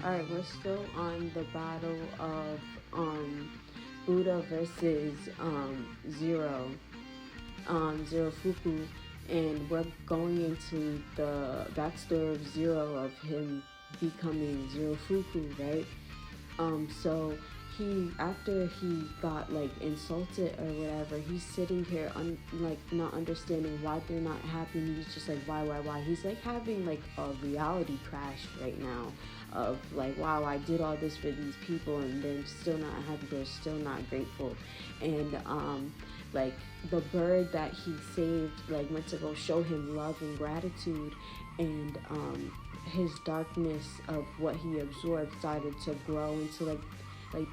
Alright, we're still on the battle of Buddha versus Zerofuku, and we're going into the backstory of Zero, of him becoming Zerofuku, right? So he, after he got like insulted or whatever, he's sitting here like not understanding why they're not happy. And he's just like, why? He's like having like a reality crash right now of like, wow, I did all this for these people and they're still not happy, they're still not grateful. And like the bird that he saved like went to go show him love and gratitude, and his darkness of what he absorbed started to grow into like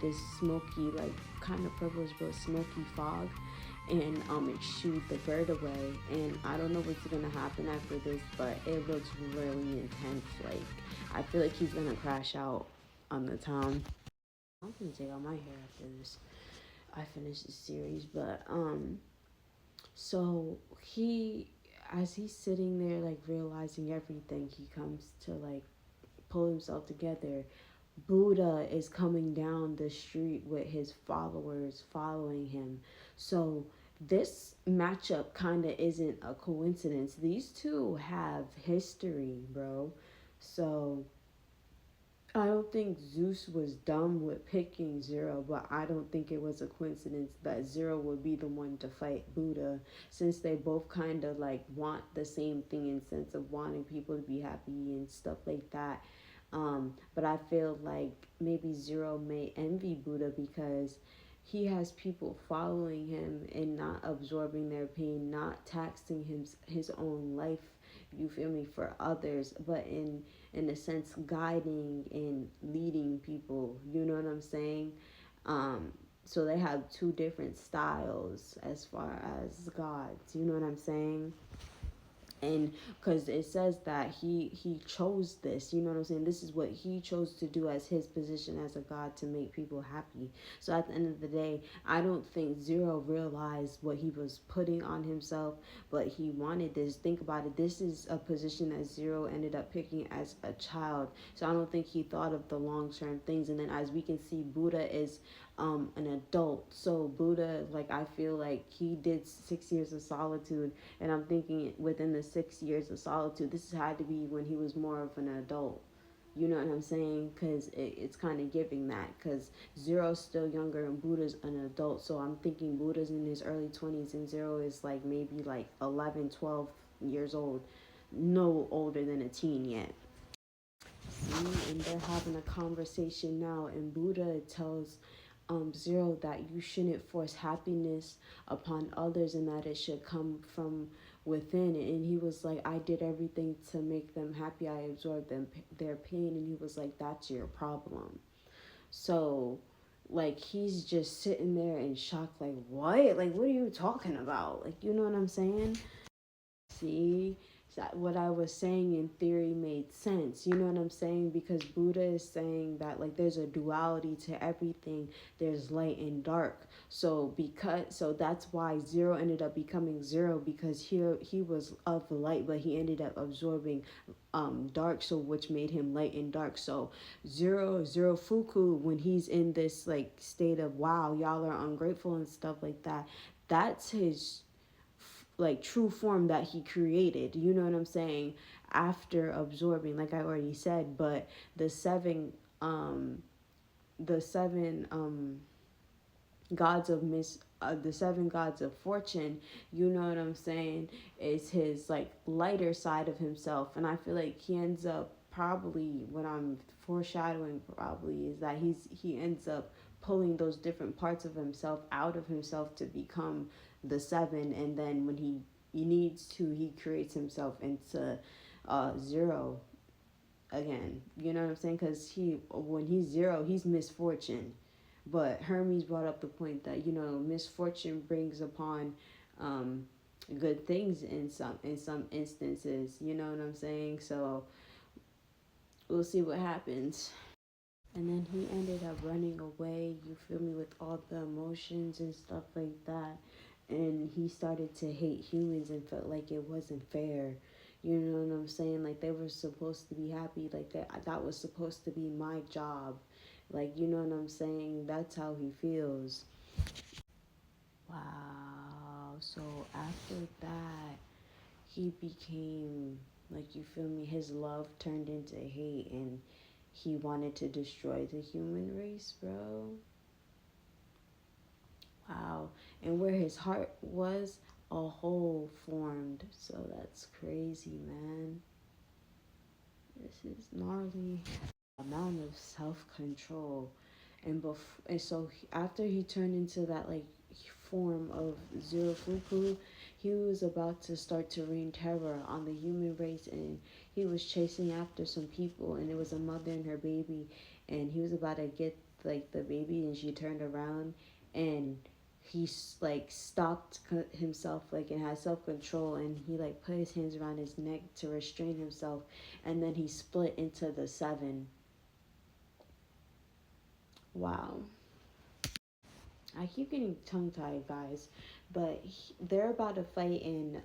this smoky, like kind of purplish but smoky fog, and it shooed the bird away. And I don't know what's gonna happen after this, but it looks really intense. Like I feel like he's gonna crash out on the town. I'm gonna take out my hair after this. I finish the series, but so he, as he's sitting there like realizing everything, he comes to like pull himself together. Buddha is coming down the street with his followers following him. So this matchup kind of isn't a coincidence. These two have history, bro. So I don't think Zeus was dumb with picking Zero, but I don't think it was a coincidence that Zero would be the one to fight Buddha, since they both kind of like want the same thing in sense of wanting people to be happy and stuff like that. But I feel like maybe Zero may envy Buddha because he has people following him and not absorbing their pain, not taxing his own life, you feel me, for others, but in a sense guiding and leading people, you know what I'm saying? um so they have two different styles as far as gods, you know what I'm saying? And because it says that he chose this, you know what I'm saying, this is what he chose to do as his position as a god, to make people happy. So at the end of the day, I don't think Zero realized what he was putting on himself, but he wanted this. Think about it, this is a position that Zero ended up picking as a child, so I don't think he thought of the long-term things. And then as we can see, Buddha is an adult. So Buddha, like I feel like he did 6 years of solitude, and I'm thinking within the 6 years of solitude, this had to be when he was more of an adult. You know what I'm saying? Because it's kind of giving that. Because Zero's still younger and Buddha's an adult. So I'm thinking Buddha's in his early 20s and Zero is like maybe like 11, 12 years old. No older than a teen yet. See? And they're having a conversation now. And Buddha tells Zero that you shouldn't force happiness upon others and that it should come from within. And he was like, I did everything to make them happy, I absorbed their pain. And he was like, that's your problem. So like he's just sitting there in shock, like, what are you talking about? Like, you know what I'm saying? See, that what I was saying in theory made sense. You know what I'm saying? Because Buddha is saying that like there's a duality to everything. There's light and dark. So that's why Zero ended up becoming Zero, because he was of the light, but he ended up absorbing dark, so which made him light and dark. So Zerofuku, when he's in this like state of wow, y'all are ungrateful and stuff like that, that's his like true form that he created, you know what I'm saying, after absorbing, like I already said. But the um seven gods of the seven gods of fortune, you know what I'm saying, is his like lighter side of himself. And I feel like he ends up, probably what I'm foreshadowing probably, is that he ends up pulling those different parts of himself out of himself to become the seven. And then when he needs to, he creates himself into Zero again, you know what I'm saying, because when he's Zero, he's misfortune. But Hermes brought up the point that, you know, misfortune brings upon um, good things in some instances. You know what I'm saying? So we'll see what happens. And then he ended up running away. You feel me, with all the emotions and stuff like that. And he started to hate humans and felt like it wasn't fair. You know what I'm saying? Like they were supposed to be happy. Like that was supposed to be my job. Like you know what I'm saying? That's how he feels. Wow. So after that, he became like you feel me. His love turned into hate, and he wanted to destroy the human race, bro. Wow. And where his heart was, a hole formed. So that's crazy, man. This is gnarly. Amount of self control. And so after he turned into that like form of Zerofuku, he was about to start to rain terror on the human race, and he was chasing after some people, and it was a mother and her baby, and he was about to get like the baby, and she turned around, and he like stopped himself like and had self-control, and he like put his hands around his neck to restrain himself, and then he split into the seven. Wow. I keep getting tongue tied, guys. But they're about to fight, and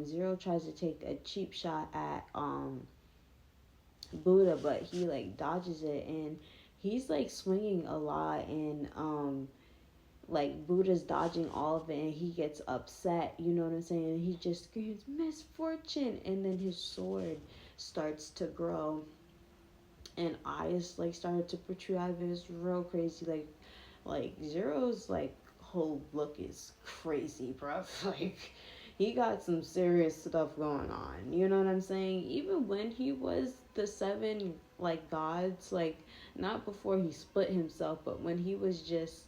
Zero tries to take a cheap shot at Buddha, but he like dodges it, and he's like swinging a lot, and like Buddha's dodging all of it, and he gets upset. You know what I'm saying? And he just screams misfortune, and then his sword starts to grow, and eyes like started to protrude out of it. It's real crazy. Like Zero's like whole look is crazy, bruh. Like he got some serious stuff going on. You know what I'm saying? Even when he was the seven like gods, like not before he split himself, but when he was just,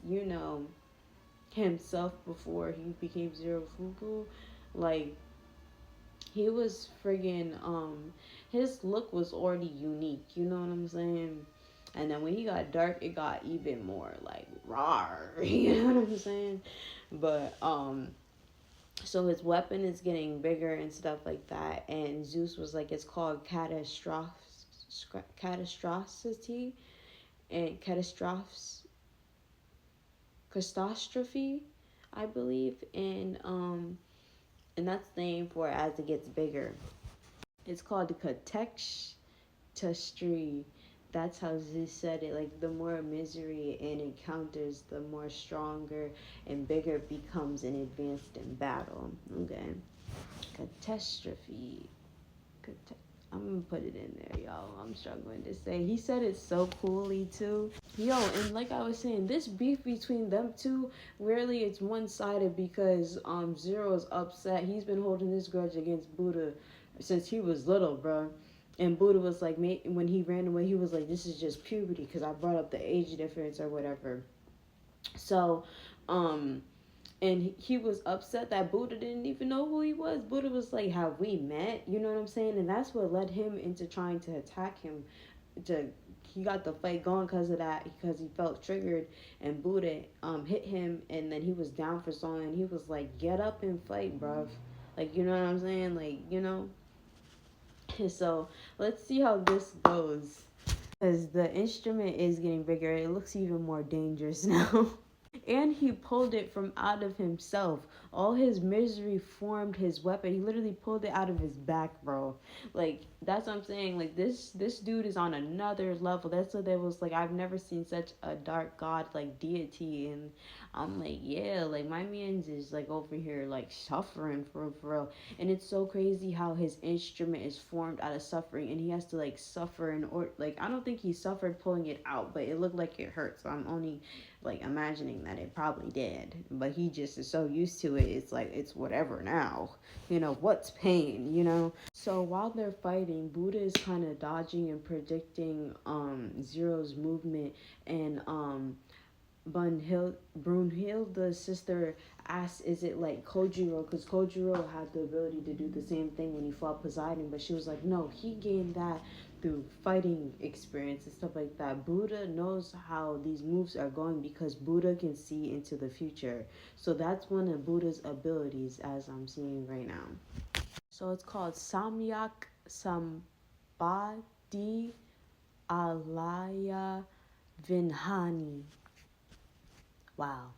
himself before he became Zerofuku, like he was friggin' his look was already unique, you know what I'm saying? And then when he got dark, it got even more like rawr, you know what I'm saying? But so his weapon is getting bigger and stuff like that, and Zeus was like, it's called catastrophe and catastrophe, I believe, and that's the name for it as it gets bigger. It's called the catastrophe. That's how Zeus said it. Like the more misery it encounters, the more stronger and bigger it becomes and advanced in battle. Okay, catastrophe. I'm gonna put it in there, y'all. I'm struggling to say. He said it so coolly too. Yo, and like I was saying, this beef between them two, really it's one sided because Zero's upset. He's been holding this grudge against Buddha since he was little, bro. And Buddha was like, when he ran away, he was like, "This is just puberty," because I brought up the age difference or whatever. So, um, and he was upset that Buddha didn't even know who he was. Buddha was like, "Have we met?" You know what I'm saying? And that's what led him into trying to attack him. To He got the fight going because of that, because he felt triggered, and Buddha hit him, and then he was down for so long, and he was like, "Get up and fight, bruv." Like, you know what I'm saying? Like, you know. So let's see how this goes. Because the instrument is getting bigger. It looks even more dangerous now. And he pulled it from out of himself. All his misery formed his weapon. He literally pulled it out of his back, bro. Like that's what I'm saying. Like this dude is on another level. That's what they was like. I've never seen such a dark god like deity, and I'm like, yeah, like my man's is like over here like suffering for real. And it's so crazy how his instrument is formed out of suffering, and he has to like suffer in or like I don't think he suffered pulling it out, but it looked like it hurt. So I'm only like imagining that it probably did, but he just is so used to it, it's like it's whatever now, what's pain, so while they're fighting, Buddha is kind of dodging and predicting Zero's movement, and Brunhilde's sister asked, is it like Kojiro? Because Kojiro had the ability to do the same thing when he fought Poseidon, but she was like, no, he gained that through fighting experience and stuff like that. Buddha knows how these moves are going because Buddha can see into the future. So that's one of Buddha's abilities, as I'm seeing right now. So it's called Samyak Sambadi Alaya Vinhani. Wow.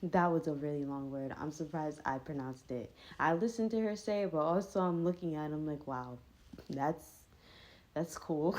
That was a really long word. I'm surprised I pronounced it. I listened to her say it, but also I'm looking at him like, wow, that's that's cool.